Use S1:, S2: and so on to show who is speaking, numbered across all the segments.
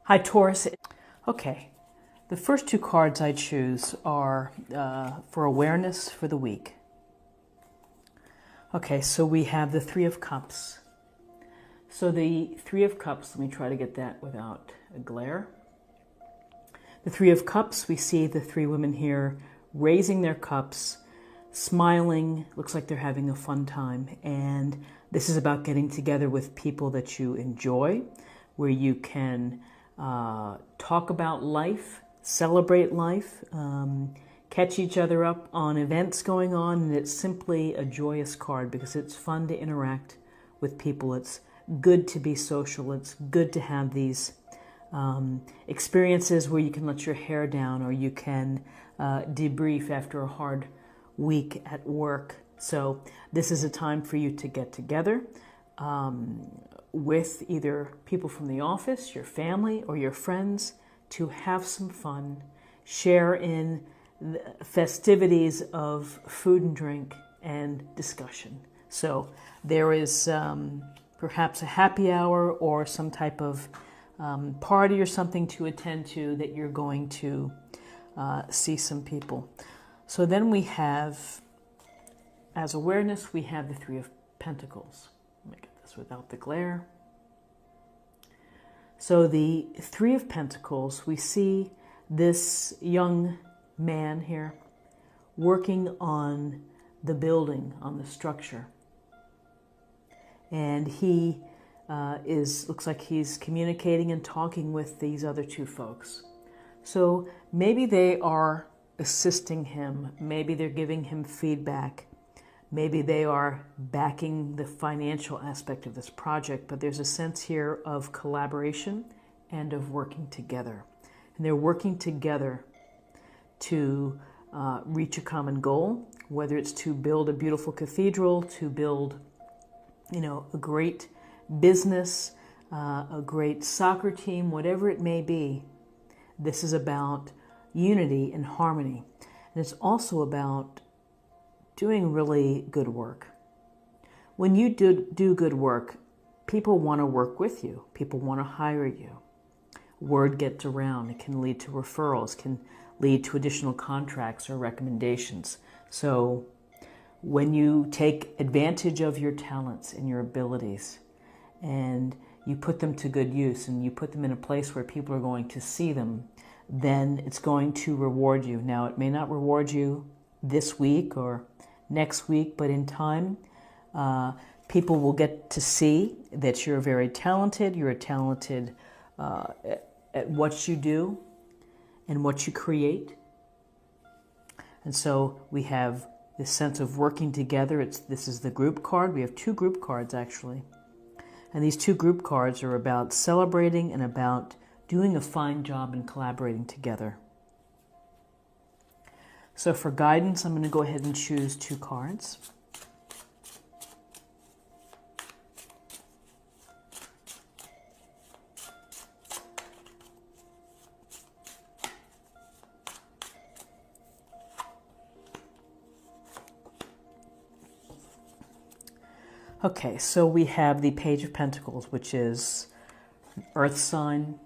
S1: Hi, Taurus. Okay, the first two cards I choose are for awareness for the week. Okay, so we have the Three of Cups. So the Three of Cups, let me try to get that without a glare. The Three of Cups, we see the three women here raising their cups, smiling, looks like they're having a fun time. And this is about getting together with people that you enjoy, where you can talk about life, celebrate life, catch each other up on events going on, and it's simply a joyous card because it's fun to interact with people. It's good to be social. It's good to have these experiences where you can let your hair down or you can debrief after a hard week at work. So this is a time for you to get together with either people from the office, your family, or your friends to have some fun, share in the festivities of food and drink and discussion. So there is perhaps a happy hour or some type of party or something to attend to that you're going to see some people. So then we have, as awareness, we have the Three of Pentacles. Let me get this without the glare. So the Three of Pentacles, we see this young man here working on the building, on the structure. And he looks like he's communicating and talking with these other two folks. So maybe they are assisting him, maybe they're giving him feedback, maybe they are backing the financial aspect of this project, but there's a sense here of collaboration and of working together. And they're working together to reach a common goal, whether it's to build a beautiful cathedral, to build, a great business, a great soccer team, whatever it may be. This is about unity and harmony. And it's also about doing really good work. When you do good work, people want to work with you. People want to hire you. Word gets around. It can lead to referrals, can lead to additional contracts or recommendations. So when you take advantage of your talents and your abilities and you put them to good use and you put them in a place where people are going to see them, then it's going to reward you. Now, it may not reward you this week or next week, but in time, people will get to see that you're very talented. You're talented at what you do and what you create. And so we have this sense of working together. This is the group card. We have two group cards, actually. And these two group cards are about celebrating and about doing a fine job and collaborating together. So for guidance, I'm going to go ahead and choose two cards. Okay, so we have the Page of Pentacles, which is Earth sign,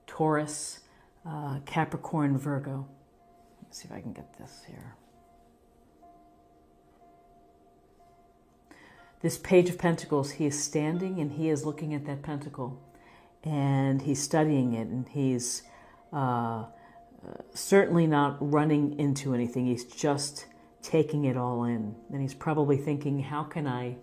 S1: Taurus, Capricorn, Virgo. Let's see if I can get this here. This Page of Pentacles, he is standing and he is looking at that pentacle and he's studying it, and he's certainly not running into anything. He's just taking it all in. And he's probably thinking, how can I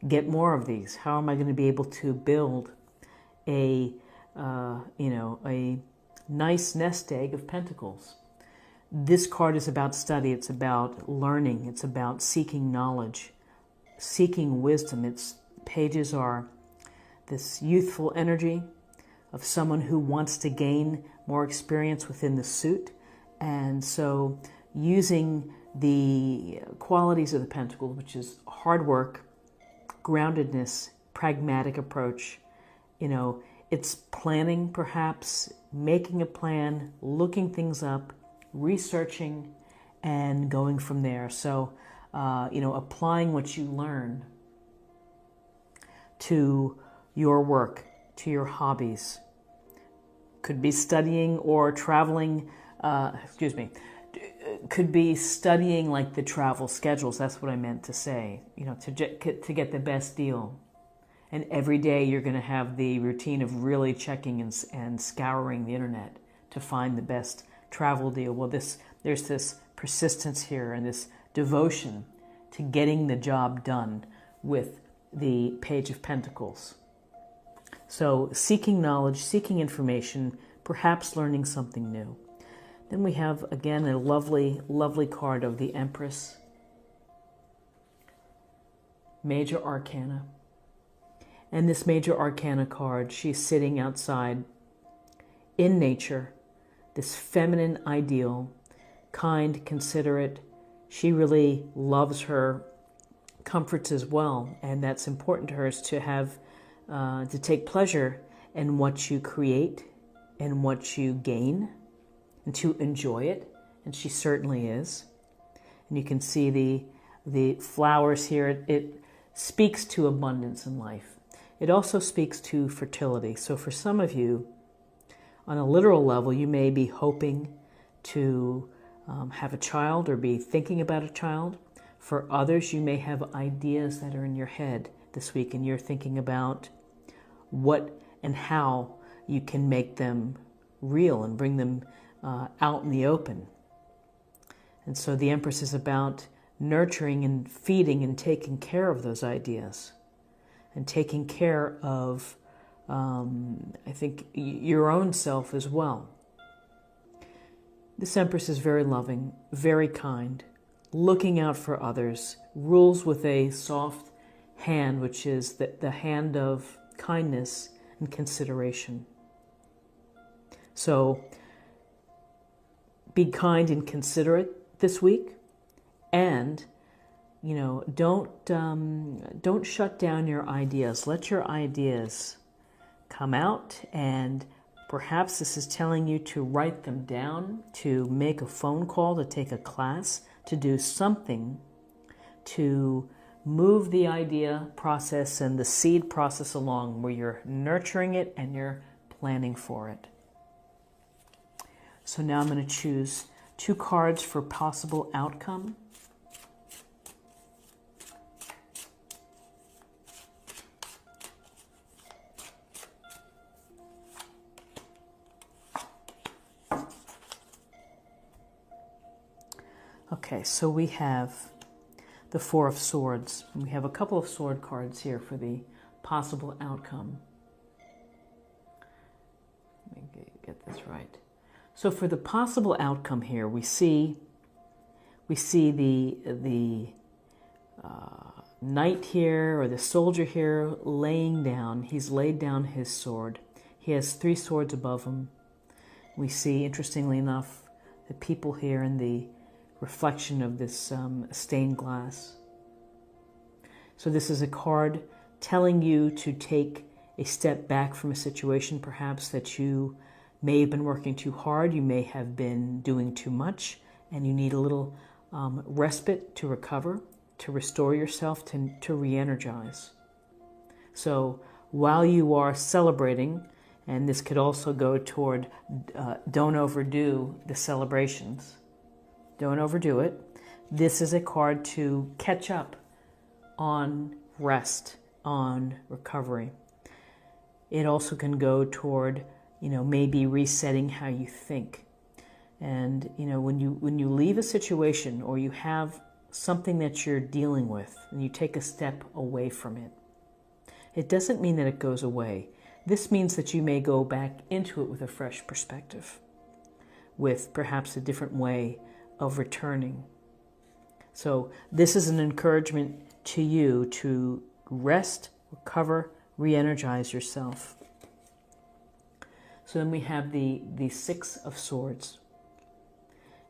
S1: get more of these? How am I going to be able to build a nice nest egg of pentacles? This card is about study. It's about learning. It's about seeking knowledge, seeking wisdom. Its pages are this youthful energy of someone who wants to gain more experience within the suit. And so using the qualities of the pentacle, which is hard work, groundedness, pragmatic approach, it's planning, perhaps making a plan, looking things up, researching, and going from there. So, applying what you learn to your work, to your hobbies, could be studying or traveling, could be studying like the travel schedules. That's what I meant to say, to get the best deal. And every day you're going to have the routine of really checking and scouring the internet to find the best travel deal. Well, there's this persistence here and this devotion to getting the job done with the Page of Pentacles. So seeking knowledge, seeking information, perhaps learning something new. Then we have, again, a lovely, lovely card of the Empress. Major Arcana. And this Major Arcana card, she's sitting outside in nature, this feminine ideal, kind, considerate. She really loves her comforts as well, and that's important to her, is to have, to take pleasure in what you create and what you gain, and to enjoy it, and she certainly is. And you can see the flowers here. It speaks to abundance in life. It also speaks to fertility. So for some of you, on a literal level, you may be hoping to have a child or be thinking about a child. For others, you may have ideas that are in your head this week, and you're thinking about what and how you can make them real and bring them out in the open. And so the Empress is about nurturing and feeding and taking care of those ideas, and taking care of, I think, your own self as well. This Empress is very loving, very kind, looking out for others, rules with a soft hand, which is the hand of kindness and consideration. So be kind and considerate this week, and don't shut down your ideas. Let your ideas come out, and perhaps this is telling you to write them down, to make a phone call, to take a class, to do something to move the idea process and the seed process along, where you're nurturing it and you're planning for it. So now I'm going to choose 2 cards for possible outcome. Okay, so we have the 4 of Swords. We have a couple of sword cards here for the possible outcome. Let me get this right. So for the possible outcome here, we see the knight here, or the soldier here, laying down. He's laid down his sword. He has 3 swords above him. We see, interestingly enough, the people here in the reflection of this stained glass. So this is a card telling you to take a step back from a situation, perhaps that you may have been working too hard, you may have been doing too much, and you need a little respite to recover, to restore yourself, to re-energize. So while you are celebrating, and this could also go toward don't overdo the celebrations, don't overdo it. This is a card to catch up on rest, on recovery. It also can go toward, maybe resetting how you think. And, when you leave a situation, or you have something that you're dealing with, and you take a step away from it, it doesn't mean that it goes away. This means that you may go back into it with a fresh perspective, with perhaps a different way of returning. So this is an encouragement to you to rest, recover, re-energize yourself. So then we have the 6 of Swords.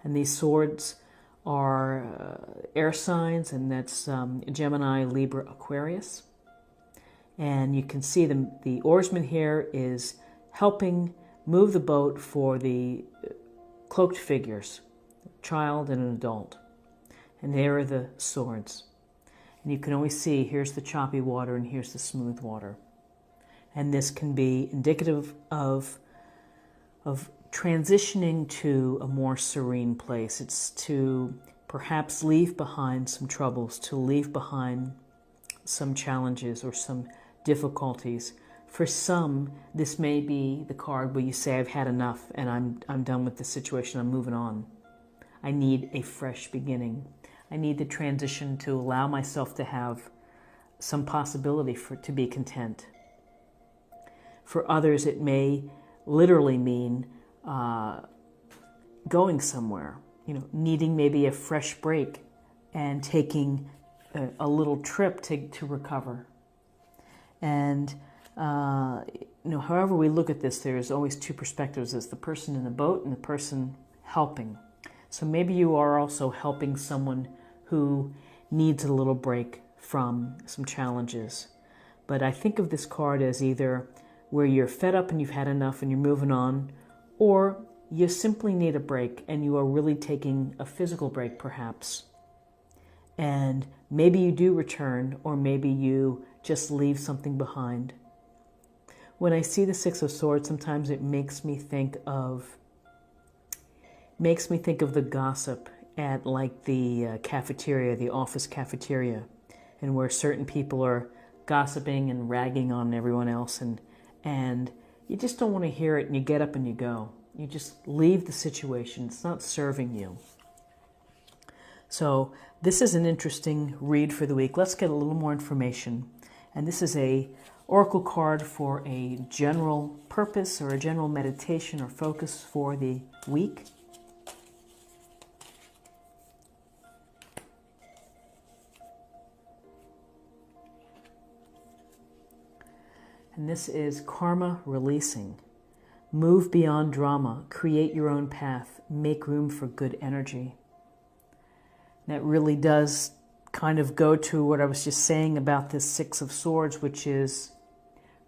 S1: And these swords are air signs, and that's Gemini, Libra, Aquarius. And you can see the oarsman here is helping move the boat for the cloaked figures, a child and an adult. And there are the swords. And you can always see, here's the choppy water and here's the smooth water. And this can be indicative of of transitioning to a more serene place. It's to perhaps leave behind some troubles, to leave behind some challenges or some difficulties. For some, this may be the card where you say, I've had enough and I'm done with this situation, I'm moving on. I need a fresh beginning. I need the transition to allow myself to have some possibility to be content. For others, it may literally mean going somewhere, needing maybe a fresh break and taking a little trip to recover. And however we look at this, there's always two perspectives. There's the person in the boat and the person helping. So maybe you are also helping someone who needs a little break from some challenges. But I think of this card as either where you're fed up and you've had enough and you're moving on, or you simply need a break and you are really taking a physical break perhaps. And maybe you do return, or maybe you just leave something behind. When I see the Six of Swords, sometimes it makes me think of the gossip at like the cafeteria, the office cafeteria, and where certain people are gossiping and ragging on everyone else, and you just don't want to hear it, and you get up and you go. You just leave the situation. It's not serving you. So this is an interesting read for the week. Let's get a little more information. And this is a oracle card for a general purpose or a general meditation or focus for the week. And this is Karma Releasing. Move beyond drama, create your own path, make room for good energy. And that really does kind of go to what I was just saying about this Six of Swords, which is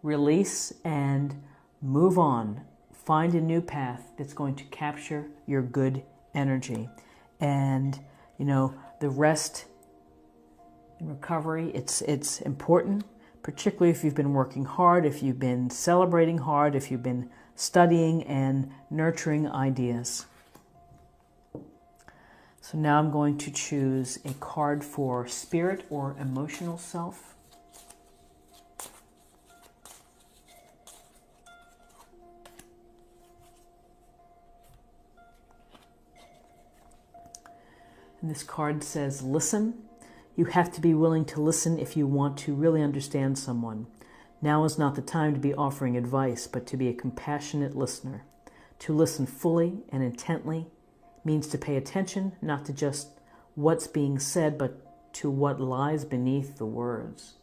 S1: release and move on. Find a new path that's going to capture your good energy. And, the rest and recovery, it's important, particularly if you've been working hard, if you've been celebrating hard, if you've been studying and nurturing ideas. So now I'm going to choose a card for spirit or emotional self. And this card says, listen. You have to be willing to listen if you want to really understand someone. Now is not the time to be offering advice, but to be a compassionate listener. To listen fully and intently means to pay attention, not to just what's being said, but to what lies beneath the words.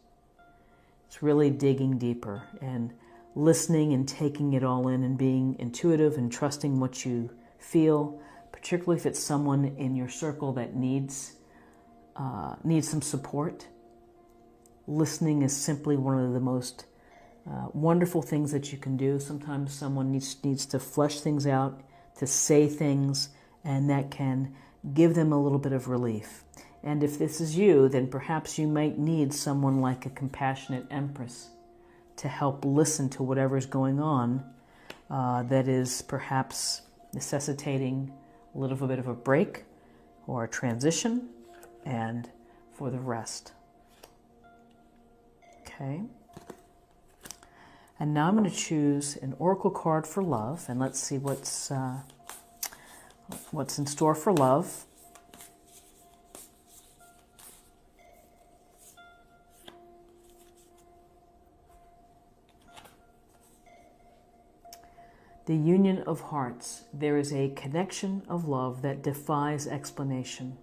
S1: It's really digging deeper and listening and taking it all in and being intuitive and trusting what you feel, particularly if it's someone in your circle that needs some support. Listening is simply one of the most wonderful things that you can do. Sometimes someone needs to flesh things out, to say things, and that can give them a little bit of relief. And if this is you, then perhaps you might need someone like a compassionate empress to help listen to whatever's going on that is perhaps necessitating a little bit of a break or a transition, and for the rest. Okay. And now I'm going to choose an oracle card for love, and let's see what's in store for love. The union of hearts. There is a connection of love that defies explanation.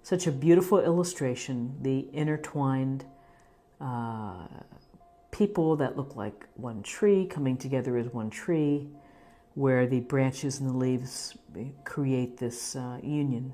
S1: Such a beautiful illustration, the intertwined people that look like one tree coming together as one tree, where the branches and the leaves create this union.